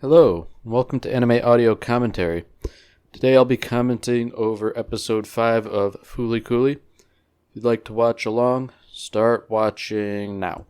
Hello, and welcome to Anime Audio Commentary. Today I'll be commenting over episode 5 of Fooly Cooly. If you'd like to watch along, start watching now.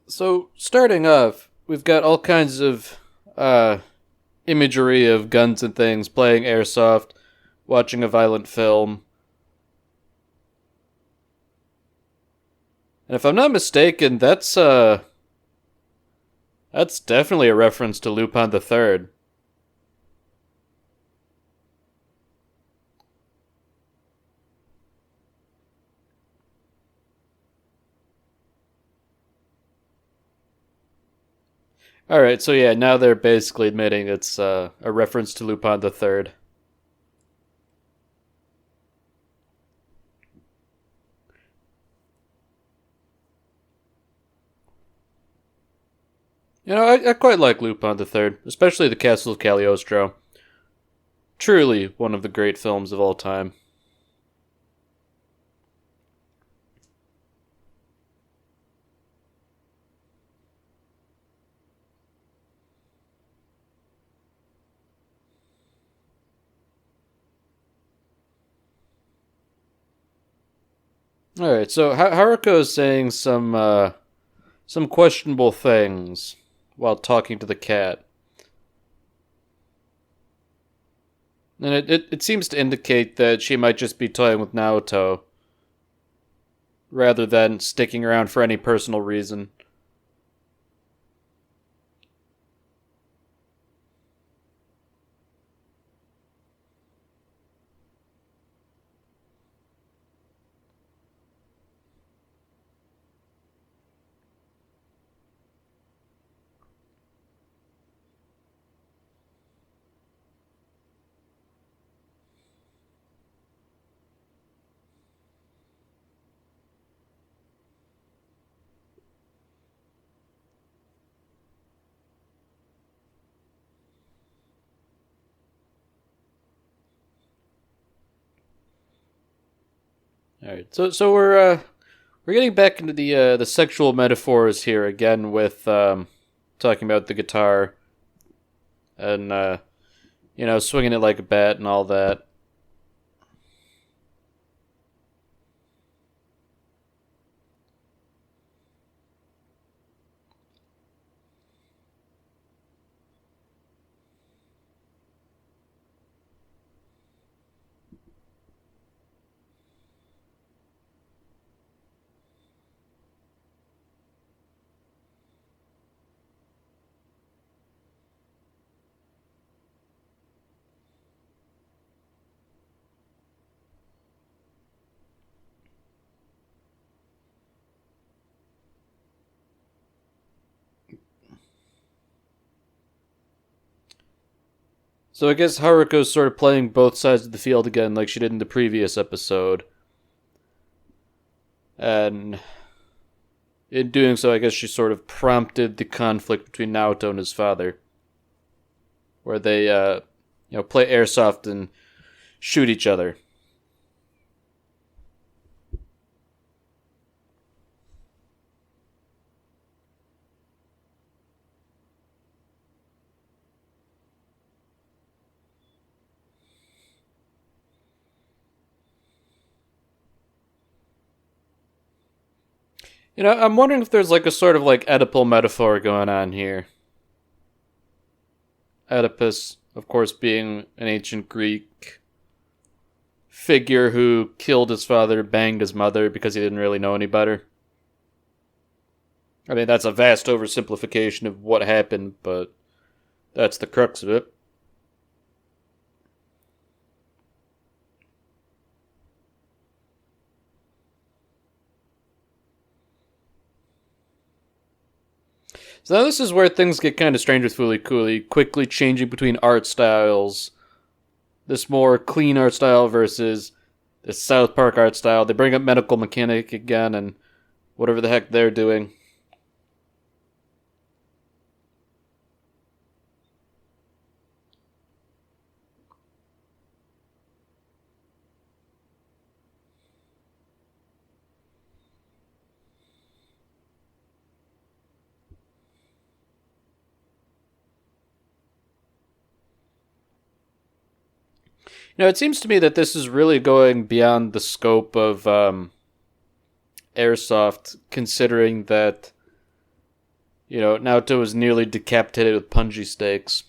So, starting off, we've got all kinds of imagery of guns and things, playing airsoft, watching a violent film. And if I'm not mistaken, that's definitely a reference to Lupin the Third. Alright, so yeah, now they're basically admitting it's a reference to Lupin the Third. You know, I quite like Lupin the Third, especially the Castle of Cagliostro. Truly one of the great films of all time. Alright, so Haruko is saying some questionable things while talking to the cat. And it seems to indicate that she might just be toying with Naoto, rather than sticking around for any personal reason. All right, so we're getting back into the sexual metaphors here again with talking about the guitar and swinging it like a bat and all that. So I guess Haruko's sort of playing both sides of the field again, like she did in the previous episode. And in doing so, I guess she sort of prompted the conflict between Naoto and his father, where they, play airsoft and shoot each other. You know, I'm wondering if there's like a sort of like Oedipal metaphor going on here. Oedipus, of course, being an ancient Greek figure who killed his father, banged his mother because he didn't really know any better. I mean, that's a vast oversimplification of what happened, but That's the crux of it. So now this is where things get kind of strange with Fooly Cooley, quickly changing between art styles. This more clean art style versus this South Park art style. They bring up Medical Mechanic again and whatever the heck they're doing. It seems to me that this is really going beyond the scope of Airsoft, considering that, Naoto was nearly decapitated with punji stakes.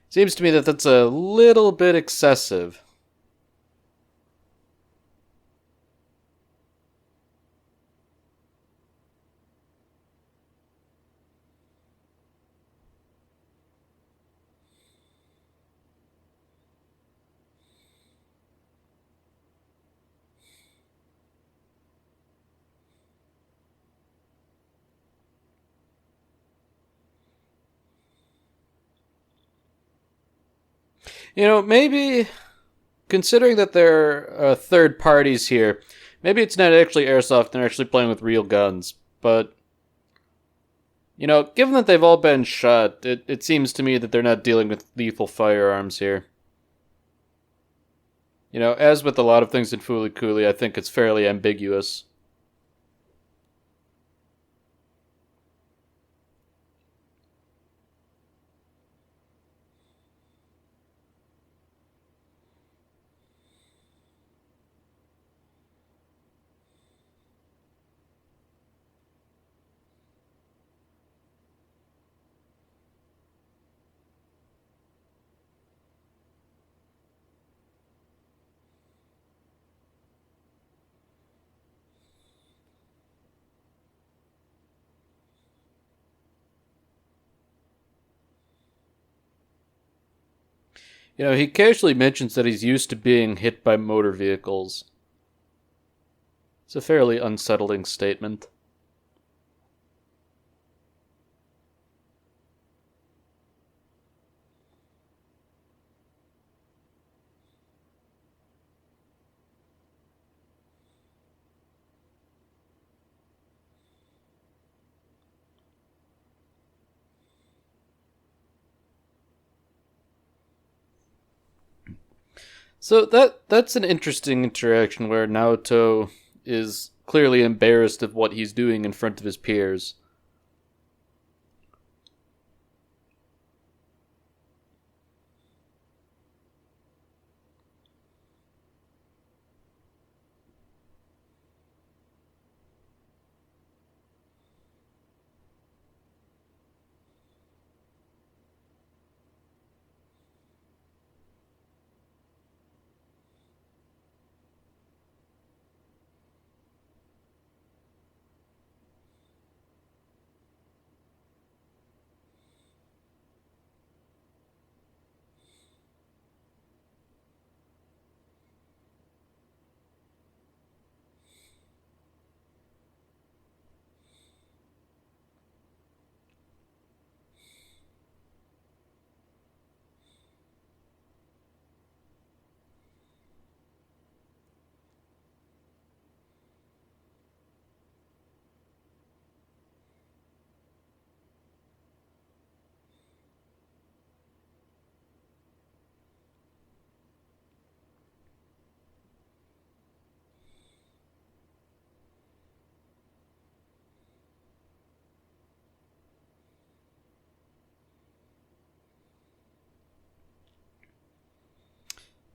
Seems to me that that's a little bit excessive. Maybe considering that there are third parties here, maybe it's not actually Airsoft, they're actually playing with real guns. But, given that they've all been shot, it seems to me that they're not dealing with lethal firearms here. As with a lot of things in Fooly Cooley, I think it's fairly ambiguous. He casually mentions that he's used to being hit by motor vehicles. It's a fairly unsettling statement. So that's an interesting interaction where Naoto is clearly embarrassed of what he's doing in front of his peers.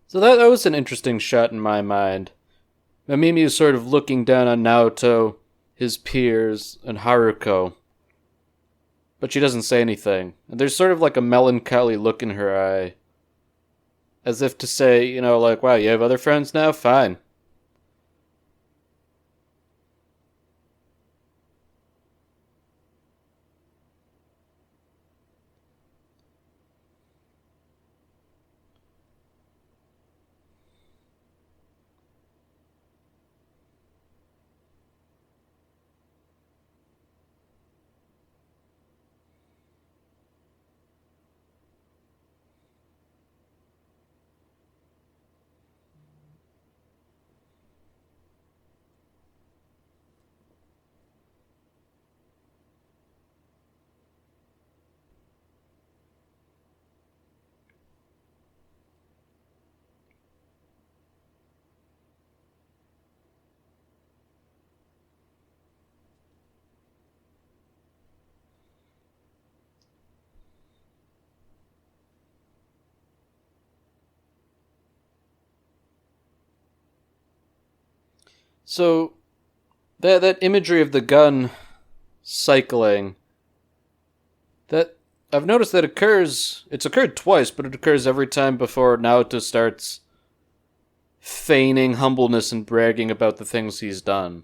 So that was an interesting shot in my mind. Mimimi is sort of looking down on Naoto, his peers, and Haruko. But she doesn't say anything. And there's sort of like a melancholy look in her eye. As if to say, wow, you have other friends now? Fine. So that imagery of the gun cycling, that I've noticed that it's occurred twice, but it occurs every time before Naoto starts feigning humbleness and bragging about the things he's done.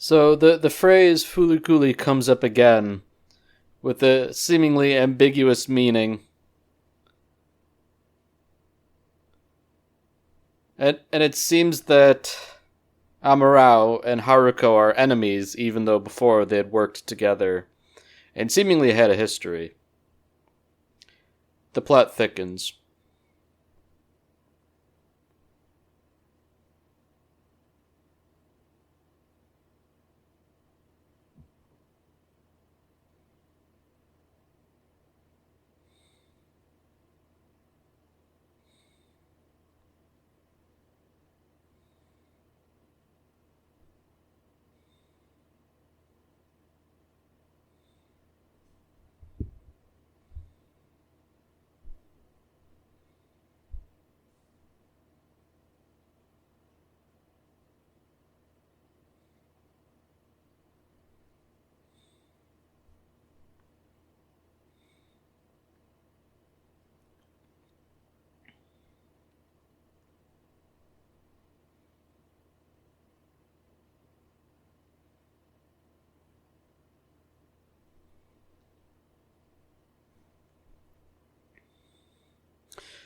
So the phrase fulukuli comes up again with a seemingly ambiguous meaning. And it seems that Amarao and Haruko are enemies, even though before they had worked together and seemingly had a history. The plot thickens.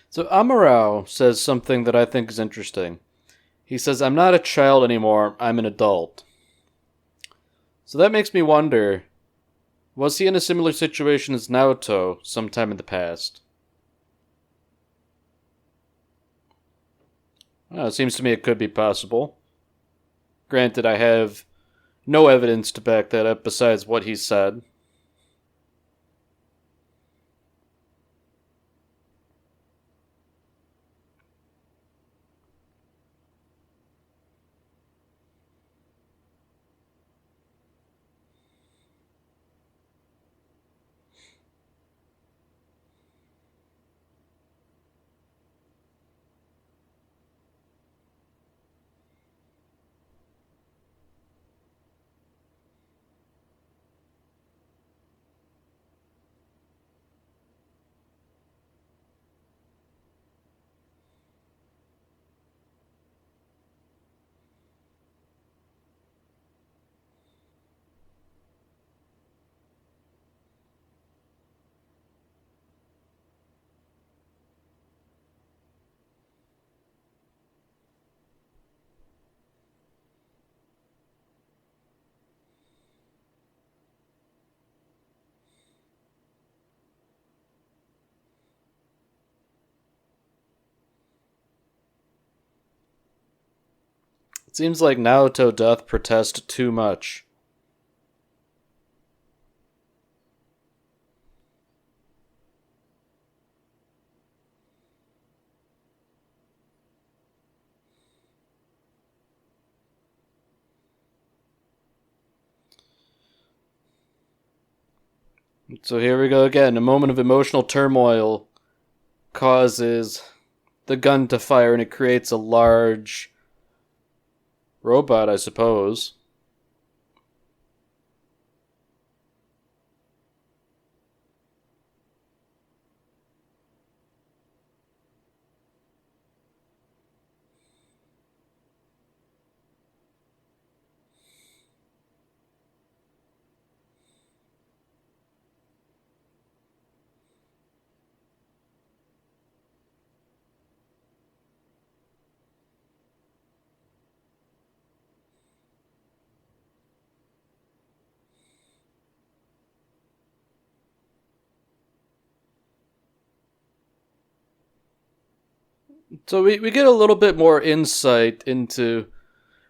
So Amarao says something that I think is interesting. He says, "I'm not a child anymore, I'm an adult." So that makes me wonder, was he in a similar situation as Naoto sometime in the past? Well, it seems to me it could be possible. Granted, I have no evidence to back that up besides what he said. It seems like Naoto doth protest too much. So here we go again. A moment of emotional turmoil causes the gun to fire, and it creates a large robot, I suppose. So we get a little bit more insight into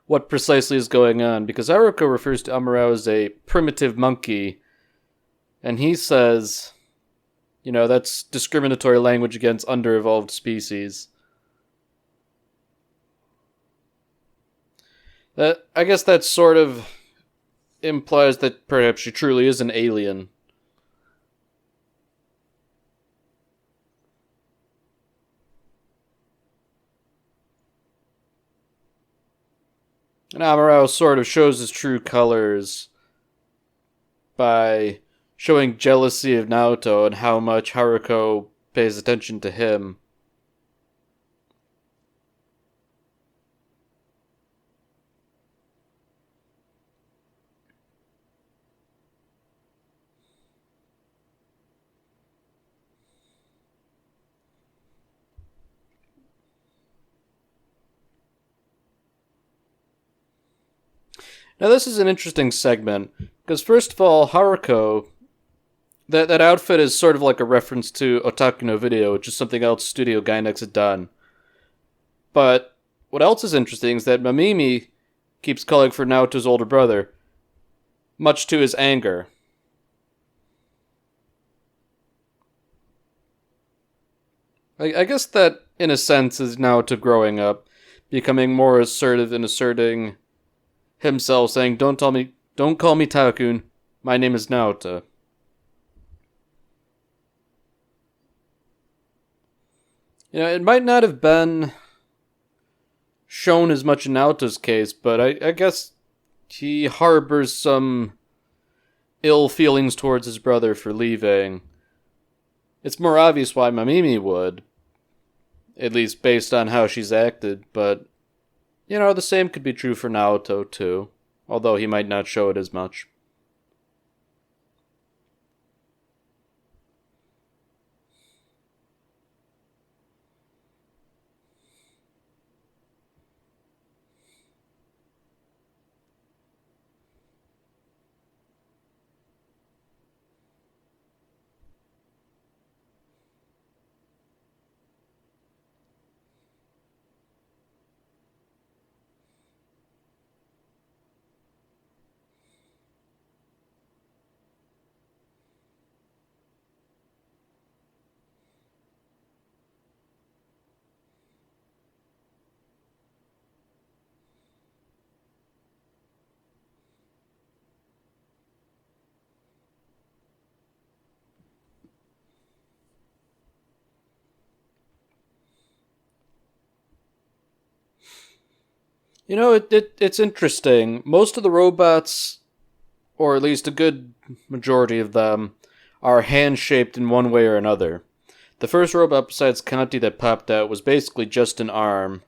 what precisely is going on, because Haruko refers to Amuro as a primitive monkey, and he says, that's discriminatory language against under-evolved species. I guess that sort of implies that perhaps she truly is an alien. And Amuro sort of shows his true colors by showing jealousy of Naoto and how much Haruko pays attention to him. Now this is an interesting segment, because first of all, Haruko, that outfit is sort of like a reference to Otaku no Video, which is something else Studio Gainax had done. But what else is interesting is that Mamimi keeps calling for Naoto's older brother, much to his anger. I guess that, in a sense, is Naoto growing up, becoming more assertive and asserting himself, saying, don't call me Takun, my name is Naoto. It might not have been shown as much in Naoto's case, but I guess he harbors some ill feelings towards his brother for leaving. It's more obvious why Mamimi would, at least based on how she's acted, but the same could be true for Naoto too, although he might not show it as much. It's interesting. Most of the robots, or at least a good majority of them, are hand-shaped in one way or another. The first robot besides Kanti that popped out was basically just an arm.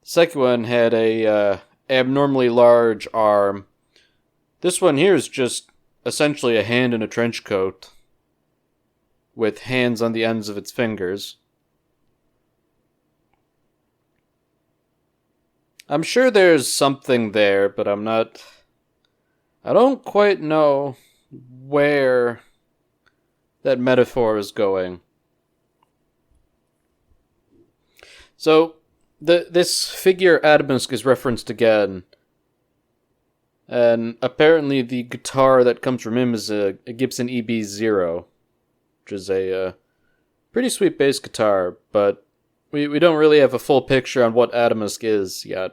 The second one had a abnormally large arm. This one here is just essentially a hand in a trench coat, with hands on the ends of its fingers. I'm sure there's something there, but I don't quite know where that metaphor is going. So, this figure Adamusk is referenced again, and apparently the guitar that comes from him is a Gibson EB0, which is a pretty sweet bass guitar, but we don't really have a full picture on what Adamusk is yet.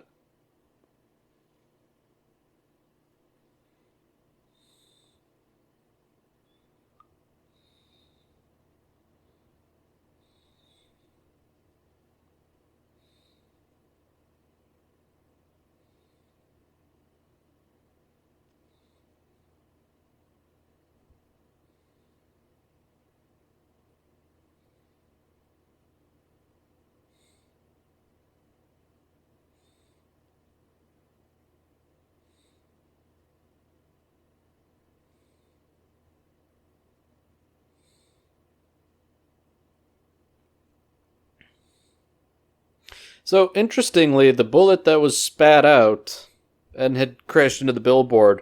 So, interestingly, the bullet that was spat out and had crashed into the billboard,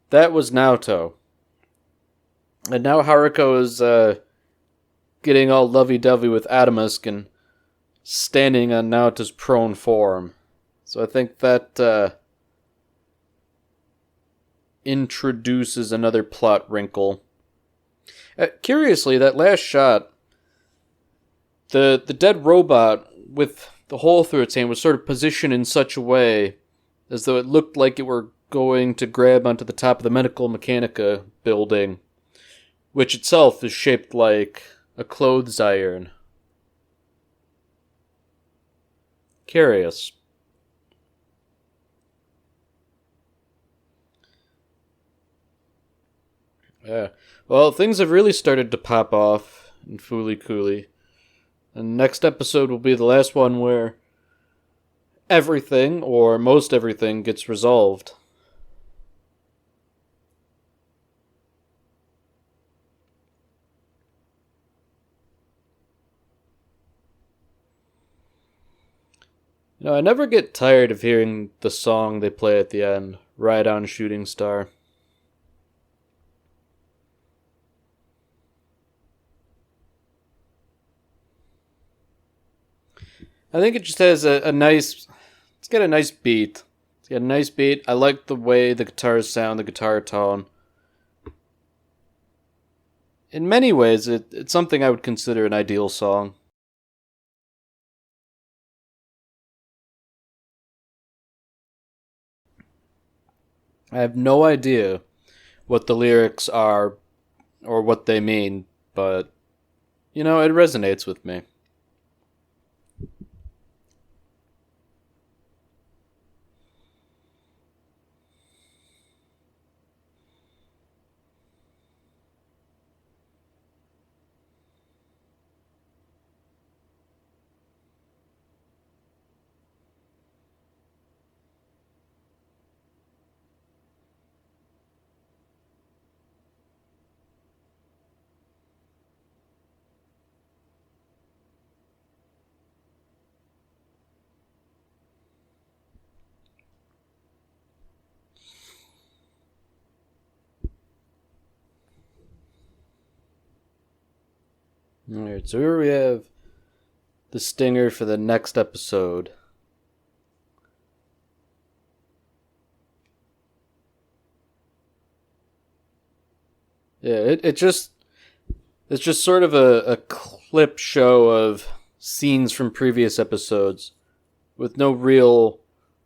that was Naoto. And now Haruko is getting all lovey-dovey with Adamusk and standing on Naota's prone form. So I think that introduces another plot wrinkle. Curiously, that last shot, the dead robot with the hole through its hand was sort of positioned in such a way as though it looked like it were going to grab onto the top of the Medical Mechanica building, which itself is shaped like a clothes iron. Curious. Yeah. Well, things have really started to pop off in Fooly Cooly. And next episode will be the last one where everything, or most everything, gets resolved. I never get tired of hearing the song they play at the end, Ride On Shooting Star. I think it just has a nice... It's got a nice beat. It's got a nice beat. I like the way the guitars sound, the guitar tone. In many ways, it's something I would consider an ideal song. I have no idea what the lyrics are or what they mean, but, it resonates with me. Alright, so here we have the stinger for the next episode. Yeah, it's just sort of a clip show of scenes from previous episodes with no real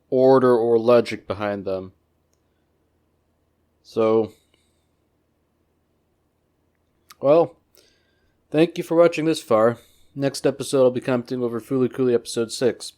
order or logic behind them. So, well, thank you for watching this far. Next episode, I'll be commenting over Fooly Cooly episode 6.